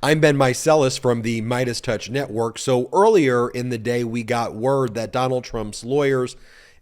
I'm Ben Meiselas from the MeidasTouch network. So earlier in the day, we got word that Donald Trump's lawyers,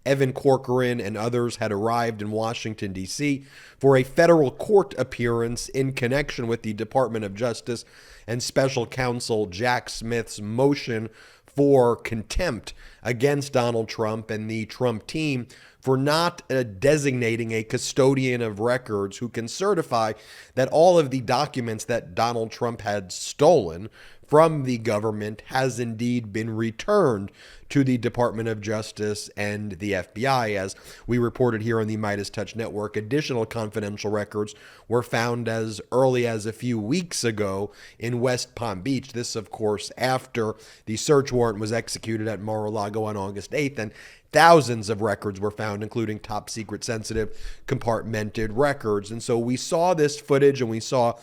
Evan Corcoran and others, had arrived in Washington, D.C. for a federal court appearance in connection with the Department of Justice and Special Counsel Jack Smith's motion for contempt against Donald Trump and the Trump team for not designating a custodian of records who can certify that all of the documents that Donald Trump had stolen from the government has indeed been returned to the Department of Justice and the FBI. As we reported here on the MeidasTouch network, additional confidential records were found as early as a few weeks ago in West Palm Beach. This, of course, after the search warrant was executed at Mar-a-Lago on August 8th, and thousands of records were found, including top secret, sensitive, compartmented records. And so we saw this footage and we saw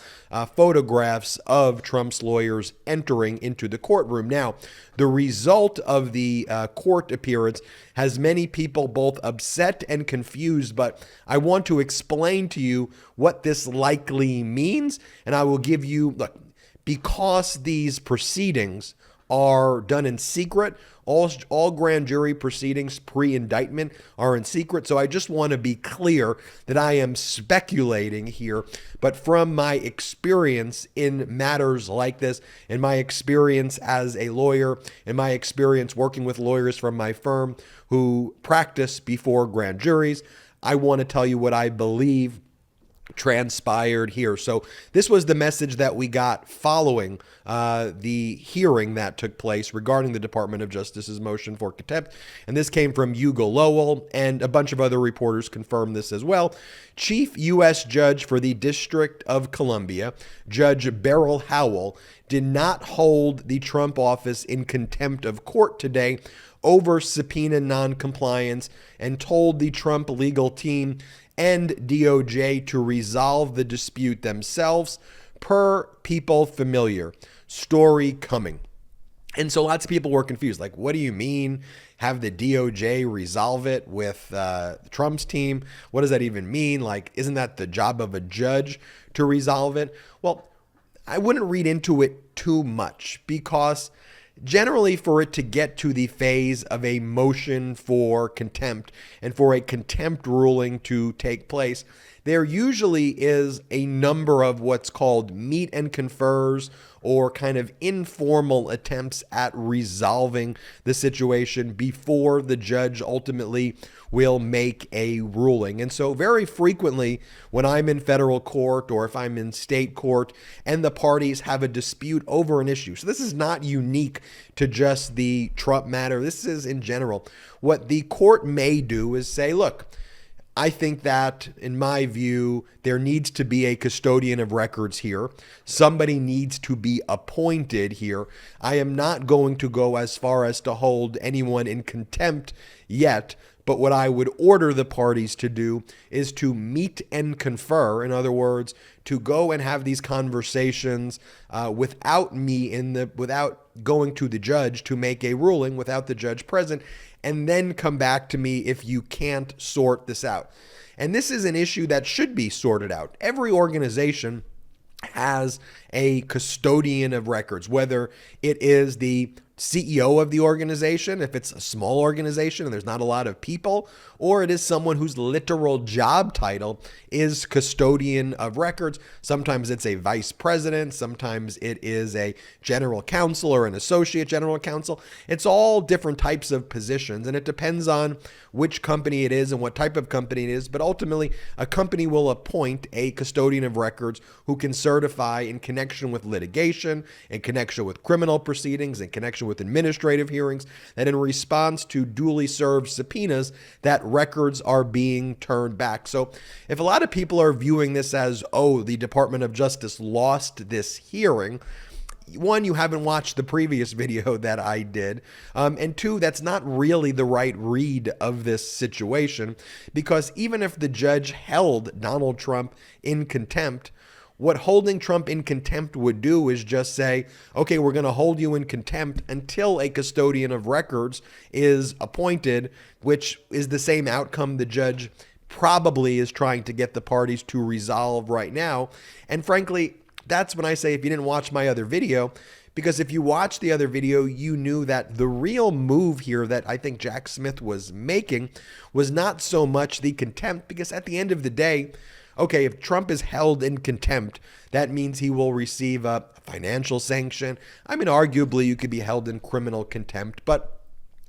photographs of Trump's lawyers entering into the courtroom. Now, the result of the court appearance has many people both upset and confused, but I want to explain to you what this likely means. And I will give you, look, because these proceedings are done in secret. All grand jury proceedings pre-indictment are in secret. So I just want to be clear that I am speculating here. But from my experience in matters like this, and my experience as a lawyer, and my experience working with lawyers from my firm who practice before grand juries, I want to tell you what I believe transpired here. So this was the message that we got following the hearing that took place regarding the Department of Justice's motion for contempt. And this came from Hugo Lowell, and a bunch of other reporters confirmed this as well. Chief U.S. Judge for the District of Columbia, Judge Beryl Howell, did not hold the Trump office in contempt of court today over subpoena noncompliance and told the Trump legal team and DOJ to resolve the dispute themselves, per people familiar. Story coming. And so lots of people were confused. Like, what do you mean? Have the DOJ resolve it with Trump's team? What does that even mean? Like, isn't that the job of a judge to resolve it? Well, I wouldn't read into it too much, because generally, for it to get to the phase of a motion for contempt and for a contempt ruling to take place, there usually is a number of what's called meet and confers, or kind of informal attempts at resolving the situation before the judge ultimately will make a ruling. And so very frequently when I'm in federal court or if I'm in state court and the parties have a dispute over an issue, so this is not unique to just the Trump matter, this is in general, what the court may do is say, look, I think that, in my view, there needs to be a custodian of records here. Somebody needs to be appointed here. I am not going to go as far as to hold anyone in contempt yet, but what I would order the parties to do is to meet and confer. In other words, to go and have these conversations without going to the judge to make a ruling, without the judge present, and then come back to me if you can't sort this out. And this is an issue that should be sorted out. Every organization has a custodian of records, whether it is the CEO of the organization, if it's a small organization and there's not a lot of people, or it is someone whose literal job title is custodian of records. Sometimes it's a vice president, sometimes it is a general counsel or an associate general counsel. It's all different types of positions, and it depends on which company it is and what type of company it is. But ultimately, a company will appoint a custodian of records who can certify in connection with litigation, in connection with criminal proceedings, in connection with administrative hearings, that in response to duly served subpoenas, that records are being turned back. So if a lot of people are viewing this as, oh, the Department of Justice lost this hearing, one, you haven't watched the previous video that I did, and two, that's not really the right read of this situation, because even if the judge held Donald Trump in contempt, what holding Trump in contempt would do is just say, okay, we're going to hold you in contempt until a custodian of records is appointed, which is the same outcome the judge probably is trying to get the parties to resolve right now. And frankly, that's when I say if you didn't watch my other video, because if you watched the other video, you knew that the real move here that I think Jack Smith was making was not so much the contempt, because at the end of the day, okay, if Trump is held in contempt, that means he will receive a financial sanction. I mean, arguably, you could be held in criminal contempt, but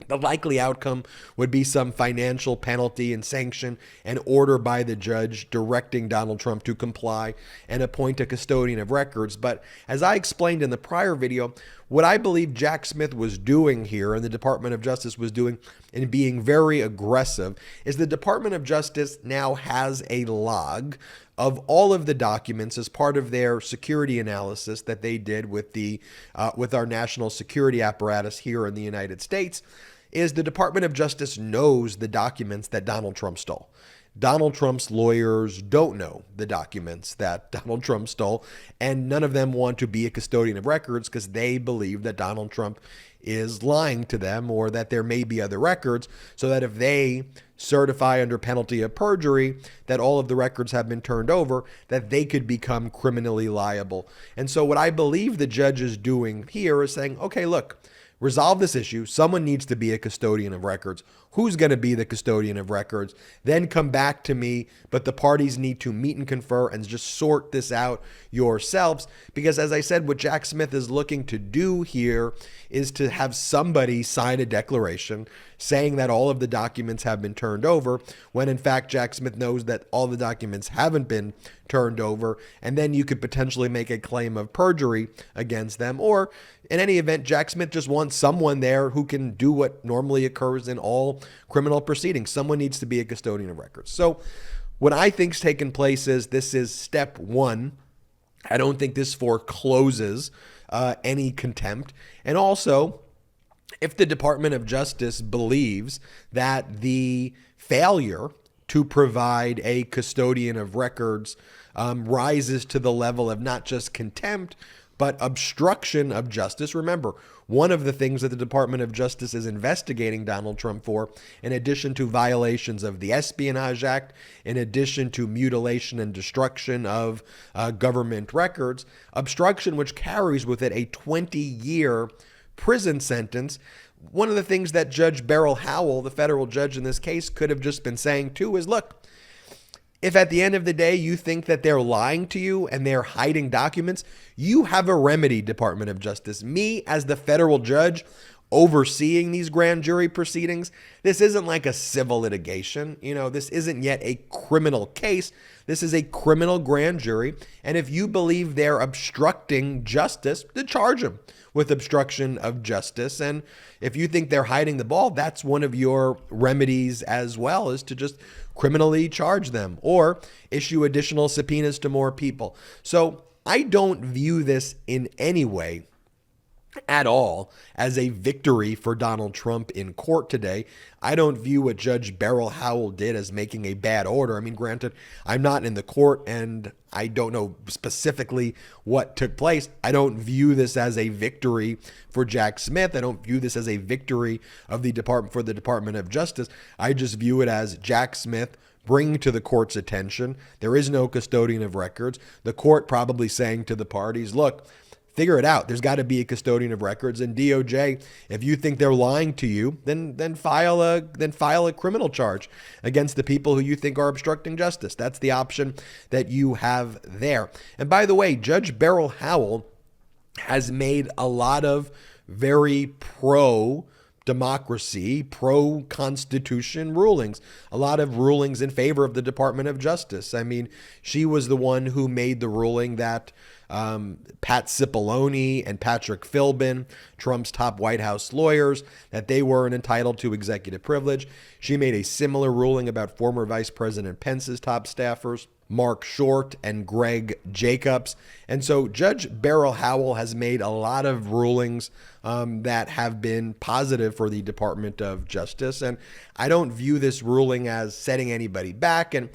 the likely outcome would be some financial penalty and sanction, an order by the judge directing Donald Trump to comply and appoint a custodian of records. But as I explained in the prior video, what I believe Jack Smith was doing here and the Department of Justice was doing in being very aggressive is the Department of Justice now has a log of all of the documents as part of their security analysis that they did with our national security apparatus here in the United States. Is the Department of Justice knows the documents that Donald Trump stole. Donald Trump's lawyers don't know the documents that Donald Trump stole, and none of them want to be a custodian of records because they believe that Donald Trump is lying to them or that there may be other records, so that if they certify under penalty of perjury that all of the records have been turned over, that they could become criminally liable. And so what I believe the judge is doing here is saying, okay, look, resolve this issue. Someone needs to be a custodian of records. Who's going to be the custodian of records? Then come back to me, but the parties need to meet and confer and just sort this out yourselves. Because as I said, what Jack Smith is looking to do here is to have somebody sign a declaration saying that all of the documents have been turned over, when in fact Jack Smith knows that all the documents haven't been turned over, and then you could potentially make a claim of perjury against them. Or in any event, Jack Smith just wants someone there who can do what normally occurs in all criminal proceedings. Someone needs to be a custodian of records. So what I think's taken place is this is step one. I don't think this forecloses any contempt. And also, if the Department of Justice believes that the failure to provide a custodian of records rises to the level of not just contempt, but obstruction of justice. Remember, one of the things that the Department of Justice is investigating Donald Trump for, in addition to violations of the Espionage Act, in addition to mutilation and destruction of government records, obstruction which carries with it a 20-year prison sentence. One of the things that Judge Beryl Howell, the federal judge in this case, could have just been saying too is, look, if at the end of the day you think that they're lying to you and they're hiding documents, you have a remedy, Department of Justice. Me, as the federal judge overseeing these grand jury proceedings, this isn't like a civil litigation. This isn't yet a criminal case. This is a criminal grand jury. And if you believe they're obstructing justice, then charge them with obstruction of justice. And if you think they're hiding the ball, that's one of your remedies as well, is to just criminally charge them or issue additional subpoenas to more people. So I don't view this in any way at all as a victory for Donald Trump in court today. I don't view what Judge Beryl Howell did as making a bad order. I mean, granted, I'm not in the court and I don't know specifically what took place. I don't view this as a victory for Jack Smith. I don't view this as a victory of the Department of Justice. I just view it as Jack Smith bringing to the court's attention there is no custodian of records. The court probably saying to the parties, look, figure it out. There's got to be a custodian of records. And DOJ, if you think they're lying to you, then file a criminal charge against the people who you think are obstructing justice. That's the option that you have there. And by the way, Judge Beryl Howell has made a lot of very pro-democracy, pro-constitution rulings, a lot of rulings in favor of the Department of Justice. I mean, she was the one who made the ruling that Pat Cipollone and Patrick Philbin, Trump's top White House lawyers, that they weren't entitled to executive privilege. She made a similar ruling about former Vice President Pence's top staffers, Mark Short and Greg Jacobs. And so Judge Beryl Howell has made a lot of rulings that have been positive for the Department of Justice. And I don't view this ruling as setting anybody back. And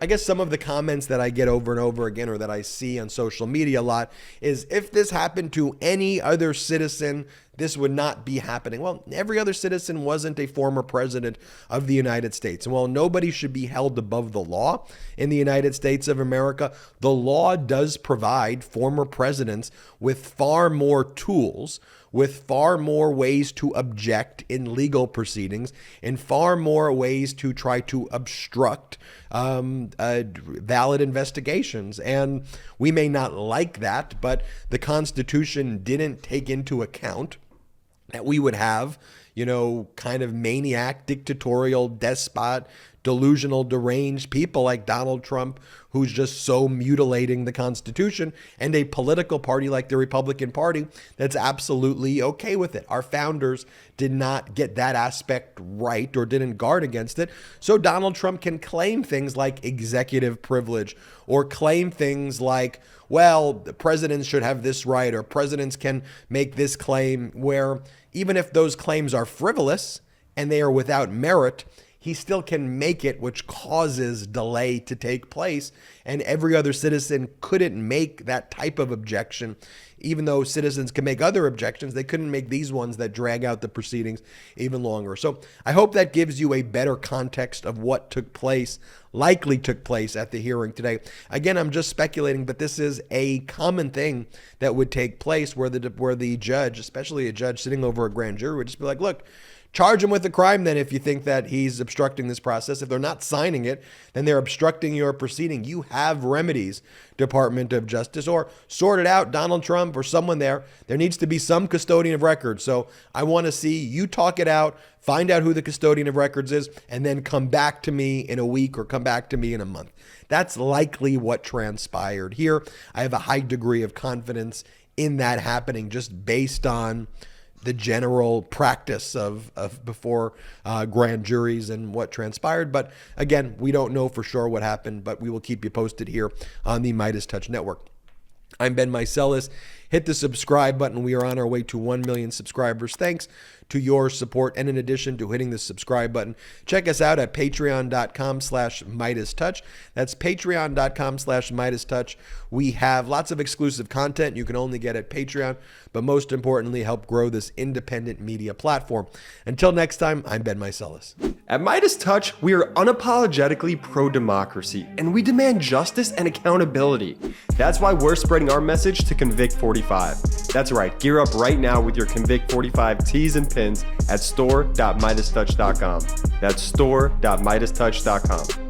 I guess some of the comments that I get over and over again, or that I see on social media a lot, is if this happened to any other citizen, this would not be happening. Well, every other citizen wasn't a former president of the United States. And while nobody should be held above the law in the United States of America, the law does provide former presidents with far more tools, with far more ways to object in legal proceedings, and far more ways to try to obstruct valid investigations. And we may not like that, but the Constitution didn't take into account that we would have, kind of maniac, dictatorial, despot, delusional, deranged people like Donald Trump, who's just so mutilating the Constitution, and a political party like the Republican Party that's absolutely okay with it. Our founders did not get that aspect right, or didn't guard against it. So Donald Trump can claim things like executive privilege, or claim things like, well, the presidents should have this right, or presidents can make this claim, where even if those claims are frivolous and they are without merit, he still can make it, which causes delay to take place. And every other citizen couldn't make that type of objection. Even though citizens can make other objections, they couldn't make these ones that drag out the proceedings even longer. So I hope that gives you a better context of what took place, likely took place at the hearing today. Again, I'm just speculating, but this is a common thing that would take place where the judge, especially a judge sitting over a grand jury, would just be like, look, charge him with a crime then if you think that he's obstructing this process. If they're not signing it, then they're obstructing your proceeding. You have remedies, Department of Justice, or sort it out, Donald Trump or someone there. There needs to be some custodian of records. So I want to see you talk it out, find out who the custodian of records is, and then come back to me in a week or come back to me in a month. That's likely what transpired here. I have a high degree of confidence in that happening just based on the general practice of before grand juries and what transpired. But again, we don't know for sure what happened, but we will keep you posted here on the MeidasTouch Network. I'm Ben Meiselas. Hit the subscribe button. We are on our way to 1 million subscribers. Thanks to your support. And in addition to hitting the subscribe button, check us out at patreon.com/MeidasTouch. That's patreon.com/MeidasTouch. We have lots of exclusive content you can only get at Patreon, but most importantly, help grow this independent media platform. Until next time, I'm Ben Meiselas. At MeidasTouch, we are unapologetically pro-democracy, and we demand justice and accountability. That's why we're spreading our message to Convict 45. That's right, gear up right now with your Convict 45 tees and pins at store.MeidasTouch.com. That's store.MeidasTouch.com.